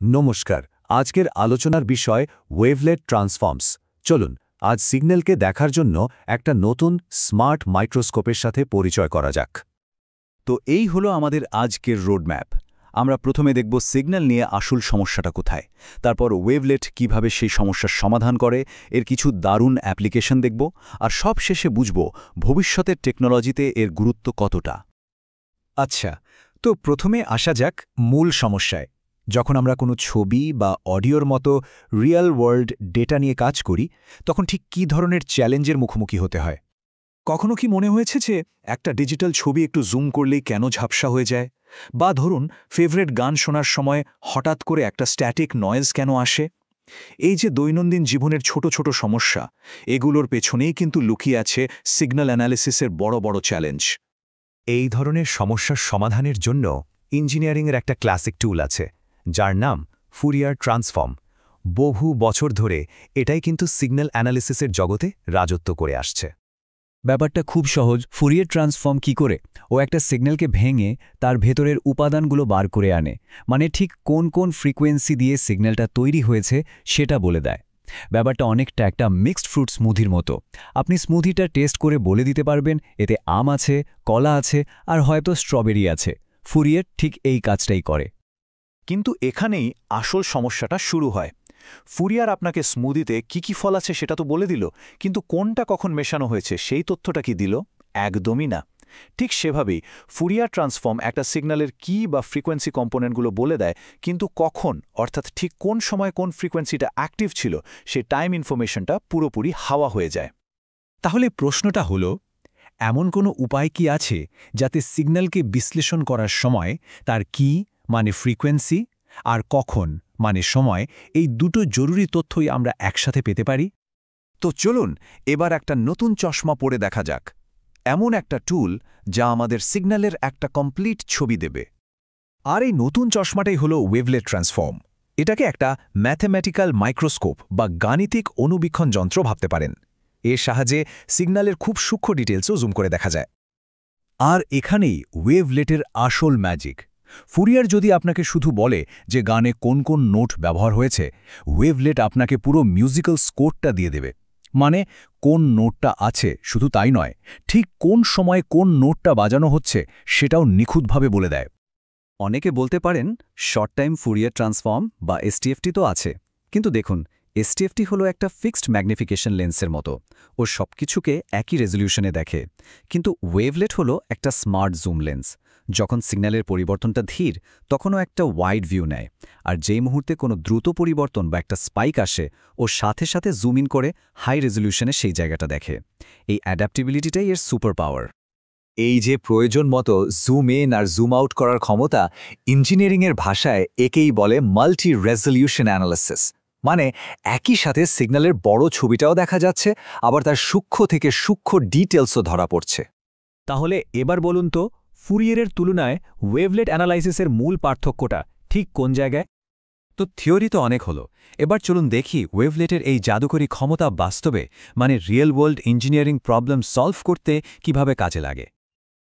নমস্কার। আজকের আলোচনার বিষয় ওয়েভলেট ট্রান্সফর্মস। চলুন আজ সিগন্যালকে দেখার জন্য একটা নতুন স্মার্ট মাইক্রোস্কোপের সাথে পরিচয় করা যাক। তো এই হলো আমাদের আজকের রোডম্যাপ। আমরা প্রথমে দেখব সিগন্যাল নিয়ে আসল সমস্যাটা কোথায়, তারপর ওয়েভলেট কিভাবে সেই সমস্যার সমাধান করে, এর কিছু দারুণ অ্যাপ্লিকেশন দেখব, আর সব শেষে বুঝব ভবিষ্যতের টেকনোলজিতে এর গুরুত্ব কতটা। আচ্ছা, তো প্রথমে আসা যাক মূল সমস্যায়। যখন আমরা কোনো ছবি বা অডিওর মতো রিয়েল ওয়ার্ল্ড ডেটা নিয়ে কাজ করি, তখন ঠিক কী ধরনের চ্যালেঞ্জের মুখোমুখি হতে হয়? কখনো কি মনে হয়েছে যে একটা ডিজিটাল ছবি একটু জুম করলেই কেন ঝাপসা হয়ে যায়? বা ধরুন ফেভারিট গান শোনার সময় হঠাৎ করে একটা স্ট্যাটিক নয়েজ কেন আসে? এই যে দৈনন্দিন জীবনের ছোট ছোট সমস্যা, এগুলোর পেছনেই কিন্তু লুকিয়ে আছে সিগন্যাল অ্যানালিসিসের বড় বড় চ্যালেঞ্জ। এই ধরনের সমস্যার সমাধানের জন্য ইঞ্জিনিয়ারিংয়ের একটা ক্লাসিক টুল আছে, যার নাম ফুরিয়ার ট্রান্সফর্ম। বহু বছর ধরে এটাই কিন্তু সিগন্যাল অ্যানালিসিসের জগতে রাজত্ব করে আসছে। ব্যাপারটা খুব সহজ। ফুরিয়ার ট্রান্সফর্ম কি করে? ও একটা সিগন্যালকে ভেঙে তার ভেতরের উপাদানগুলো বার করে আনে, মানে ঠিক কোন কোন ফ্রিকোয়েন্সি দিয়ে সিগন্যালটা তৈরি হয়েছে সেটা বলে দেয়। ব্যাপারটা অনেকটা একটা মিক্সড ফ্রুট স্মুদির মতো। আপনি স্মুদিটা টেস্ট করে বলে দিতে পারবেন এতে আম আছে, কলা আছে, আর হয়তো স্ট্রবেরি আছে। ফুরিয়ার ঠিক এই কাজটাই করে। কিন্তু এখানেই আসল সমস্যাটা শুরু হয়। ফুরিয়ার আপনাকে স্মুদিতে কি ফল আছে সেটা তো বলে দিল, কিন্তু কোনটা কখন মেশানো হয়েছে সেই তথ্যটা কি দিল? একদমই না। ঠিক সেভাবেই ফুরিয়ার ট্রান্সফর্ম একটা সিগন্যালের কি বা ফ্রিকোয়েন্সি কম্পোনেন্টগুলো বলে দেয়, কিন্তু কখন, অর্থাৎ ঠিক কোন সময় কোন ফ্রিকোয়েন্সিটা অ্যাক্টিভ ছিল সেই টাইম ইনফরমেশনটা পুরোপুরি হাওয়া হয়ে যায়। তাহলে প্রশ্নটা হলো, এমন কোনো উপায় কি আছে যাতে সিগন্যালকে বিশ্লেষণ করার সময় তার কি মানে ফ্রিকোয়েন্সি আর কখন মানে সময়, এই দুটো জরুরি তথ্যই আমরা একসাথে পেতে পারি? তো চলুন এবার একটা নতুন চশমা পরে দেখা যাক, এমন একটা টুল যা আমাদের সিগন্যালের একটা কমপ্লিট ছবি দেবে। আর এই নতুন চশমাটাই হলো ওয়েভলেট ট্রান্সফর্ম। এটাকে একটা ম্যাথমেটিক্যাল মাইক্রোস্কোপ বা গাণিতিক অনুবীক্ষণ যন্ত্র ভাবতে পারেন। এর সাহায্যে সিগন্যালের খুব সূক্ষ্ম ডিটেলসও জুম করে দেখা যায়। আর এখানেই ওয়েভলেটের আসল ম্যাজিক। ফুরিয়ার যদি আপনাকে শুধু বলে যে গানে কোন কোন নোট ব্যবহার হয়েছে, ওয়েভলেট আপনাকে পুরো মিউজিক্যাল স্কোরটা দিয়ে দেবে। মানে কোন নোটটা আছে শুধু তাই নয়, ঠিক কোন সময় কোন নোটটা বাজানো হচ্ছে সেটাও নিখুঁতভাবে বলে দেয়। অনেকে বলতে পারেন শর্ট টাইম ফুরিয়ার ট্রান্সফর্ম বা এসটিএফটি তো আছে, কিন্তু দেখুন এসটিএফটি হলো একটা ফিক্সড ম্যাগনিফিকেশন লেন্সের মতো। ও সবকিছুকে একই রেজলিউশনে দেখে। কিন্তু ওয়েভলেট হলো একটা স্মার্ট জুম লেন্স। যখন সিগন্যালের পরিবর্তনটা ধীর, তখনও একটা ওয়াইড ভিউ নেয়, আর যেই মুহূর্তে কোনো দ্রুত পরিবর্তন বা একটা স্পাইক আসে, ও সাথে সাথে জুম ইন করে হাই রেজলিউশনে সেই জায়গাটা দেখে। এই অ্যাডাপ্টিবিলিটিটাই এর সুপার পাওয়ার। এই যে প্রয়োজন মতো জুম ইন আর জুম আউট করার ক্ষমতা, ইঞ্জিনিয়ারিংয়ের ভাষায় একেই বলে মাল্টি রেজলিউশন অ্যানালিসিস। মানে একই সাথে সিগন্যালের বড় ছবিটাও দেখা যাচ্ছে, আবার তার সূক্ষ্ম থেকে সূক্ষ্ম ডিটেলসও ধরা পড়ছে। তাহলে এবার বলুন তো, ফুরিয়ারের তুলনায় ওয়েভলেট অ্যানালাইসিসের মূল পার্থক্যটা ঠিক কোন জায়গায়? তো থিওরি তো অনেক হলো, এবার চলুন দেখি ওয়েভলেটের এই জাদুকরী ক্ষমতা বাস্তবে, মানে real world engineering problem solve করতে কিভাবে কাজে লাগে।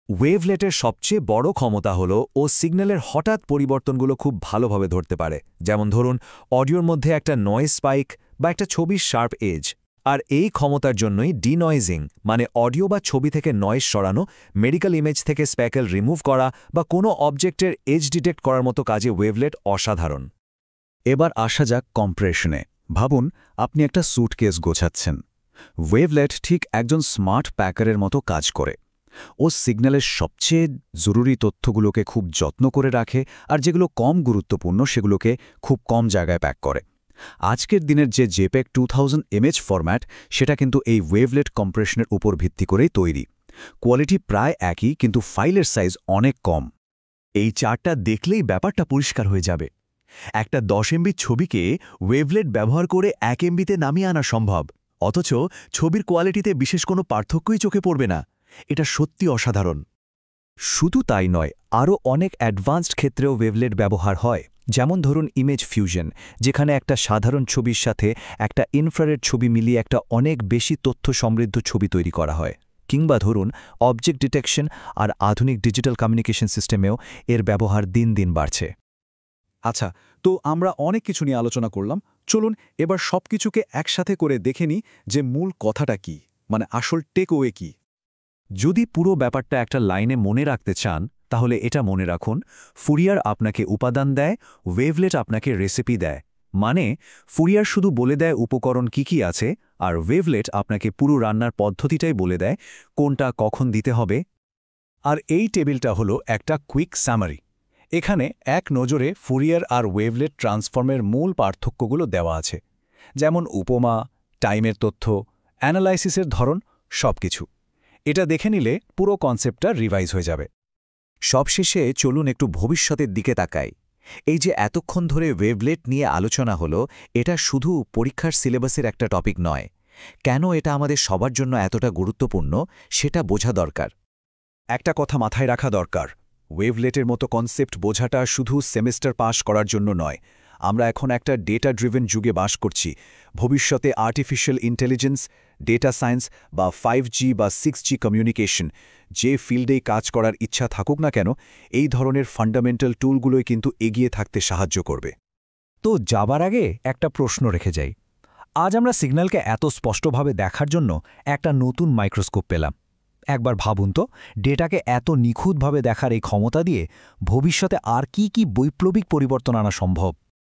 ওয়েভলেটের সবচেয়ে বড় ক্ষমতা হলো ও সিগন্যালের হঠাৎ পরিবর্তনগুলো খুব ভালোভাবে ধরতে পারে। যেমন ধরুন অডিওর মধ্যে একটা নয়েজ স্পাইক বা একটা ছবির শার্প এজ। আর এই ক্ষমতার জন্যই ডিনয়েজিং, মানে অডিও বা ছবি থেকে নয়েজ সরানো, মেডিকেল ইমেজ থেকে স্প্যাকেল রিমুভ করা বা কোনো অবজেক্টের এজ ডিটেক্ট করার মতো কাজে ওয়েভলেট অসাধারণ। এবার আসা যাক কম্প্রেশনে। ভাবুন আপনি একটা স্যুটকেস গোছাচ্ছেন। ওয়েভলেট ঠিক একজন স্মার্ট প্যাকারের মতো কাজ করে। ও সিগন্যালের সবচেয়ে জরুরি তথ্যগুলোকে খুব যত্ন করে রাখে, আর যেগুলো কম গুরুত্বপূর্ণ সেগুলোকে খুব কম জায়গায় প্যাক করে। আজকের দিনের যে জেপেগ 2000 ইমেজ ফরম্যাট, সেটা কিন্তু এই ওয়েভলেট কম্প্রেশনের উপর ভিত্তি করেই তৈরি। কোয়ালিটি প্রায় একই, কিন্তু ফাইলের সাইজ অনেক কম। এই চার্টটা দেখলেই ব্যাপারটা পরিষ্কার হয়ে যাবে। একটা 10 এমবি ছবিকে ওয়েভলেট ব্যবহার করে 1 এমবিতে নামিয়ে আনা সম্ভব, অথচ ছবির কোয়ালিটিতে বিশেষ কোনো পার্থক্যই চোখে পড়বে না। এটা সত্যি অসাধারণ। শুধু তাই নয়, আরও অনেক অ্যাডভান্সড ক্ষেত্রেও ওয়েভলেট ব্যবহার হয়। যেমন ধরুন ইমেজ ফিউশন, যেখানে একটা সাধারণ ছবির সাথে একটা ইনফ্রারেড ছবি মিলিয়ে একটা অনেক বেশি তথ্য সমৃদ্ধ ছবি তৈরি করা হয়। কিংবা ধরুন অবজেক্ট ডিটেকশন আর আধুনিক ডিজিটাল কমিউনিকেশন সিস্টেমেও এর ব্যবহার দিন দিন বাড়ছে। আচ্ছা, তো আমরা অনেক কিছু নিয়ে আলোচনা করলাম। চলুন এবার সবকিছুকে একসাথে করে দেখে নিই যে মূল কথাটা কি, মানে আসল টেকওয়ে কি। যদি পুরো ব্যাপারটা একটা লাইনে মনে রাখতে চান তাহলে এটা মনে রাখুন, ফুরিয়ার আপনাকে উপাদান দেয়, ওয়েভলেট আপনাকে রেসিপি দেয়। মানে ফুরিয়ার শুধু বলে দেয় উপকরণ কি আছে, আর ওয়েভলেট আপনাকে পুরো রান্নার পদ্ধতিটাই বলে দেয় কোনটা কখন দিতে হবে। আর এই টেবিলটা হলো একটা কুইক সামারি। এখানে এক নজরে ফুরিয়ার আর ওয়েভলেট ট্রান্সফর্মের মূল পার্থক্যগুলো দেওয়া আছে, যেমন উপমা, টাইমের তথ্য, অ্যানালাইসিসের ধরন, সবকিছু। এটা দেখে নিলে পুরো কনসেপ্টটা রিভাইজ হয়ে যাবে। সবশেষে চলুন একটু ভবিষ্যতের দিকে তাকাই। এই যে এতক্ষণ ধরে ওয়েভলেট নিয়ে আলোচনা হলো, এটা শুধু পরীক্ষার সিলেবাসের একটা টপিক নয়। কেন এটা আমাদের সবার জন্য এতটা গুরুত্বপূর্ণ সেটা বোঝা দরকার। একটা কথা মাথায় রাখা দরকার, ওয়েভলেটের মতো কনসেপ্ট বোঝাটা শুধু সেমেস্টার পাস করার জন্য নয়। আমরা এখন একটা ডেটা ড্রিভেন যুগে বাস করছি। ভবিষ্যতে আর্টিফিশিয়াল ইন্টেলিজেন্স, ডেটা সায়েন্স বা 5G বা 6G কমিউনিকেশন, যে ফিল্ডেই কাজ করার ইচ্ছা থাকুক না কেন, এই ধরনের ফান্ডামেন্টাল টুলগুলোই কিন্তু এগিয়ে থাকতে সাহায্য করবে। তো যাবার আগে একটা প্রশ্ন রেখে যাই। আজ আমরা সিগন্যালকে এত স্পষ্টভাবে দেখার জন্য একটা নতুন মাইক্রোস্কোপ পেলাম। একবার ভাবুন তো, ডেটাকে এত নিখুঁতভাবে দেখার এই ক্ষমতা দিয়ে ভবিষ্যতে আর কি বৈপ্লবিক পরিবর্তন আনা সম্ভব।